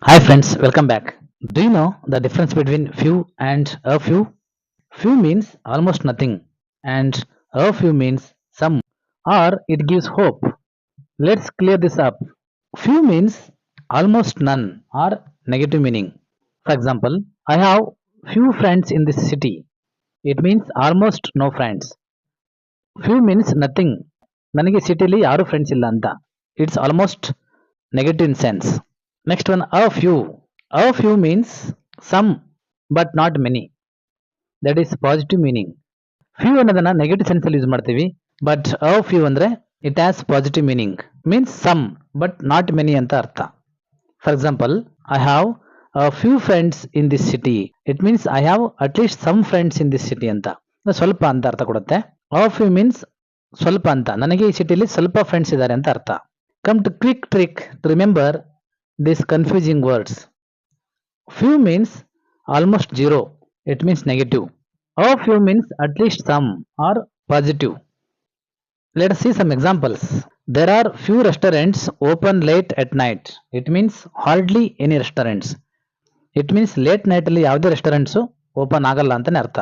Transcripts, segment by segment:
Hi friends, welcome back. Do you know the difference between few and a few? Few means almost nothing and a few means some or it gives hope. Let's clear this up. Few means almost none or negative meaning. For example, I have few friends in this city. It means almost no friends. Few means nothing. ನನಗೆ ಸಿಟಿಲಿ ಯಾರು friends ಇಲ್ಲ ಅಂತ. It's almost negative in sense. Next one, a few. A few means some but not many. That is positive meaning. Few ಅನ್ನೋದನ್ನ negative sense ಅಲ್ಲಿ use ಮಾಡ್ತೀವಿ. But a few ಅಂದ್ರೆ it has positive meaning. Means some but not many ಅಂತ ಅರ್ಥ. For example, I have a few friends in this city. It means I have at least some friends in this city ಅಂತ. ಸ್ವಲ್ಪ ಅಂತ ಅರ್ಥ ಕೊಡುತ್ತೆ. A few means ಸ್ವಲ್ಪ ಅಂತ. ನನಗೆ ಈ ಸಿಟಿಲಿ ಸ್ವಲ್ಪ ಫ್ರೆಂಡ್ಸ್ ಇದ್ದಾರೆ ಅಂತ ಅರ್ಥ. Come to quick trick to remember these confusing words. Few means almost zero. It means negative. A few means at least some or positive. Let us see some examples. There are few restaurants open late at night. It means hardly any restaurants. It means late night ಅಲ್ಲಿ ಯಾವುದೇ restaurants open ಆಗಲ್ಲ ಅಂತಾನೆ ಅರ್ಥ.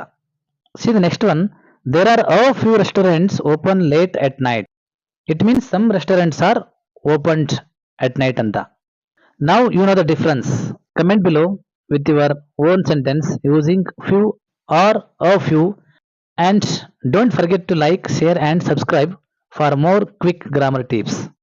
See the next one. There are a few restaurants open late at night. It means some restaurants are opened at night anta. Now you know the difference. Comment below with your own sentence using few or a few, and don't forget to like, share and subscribe for more quick grammar tips.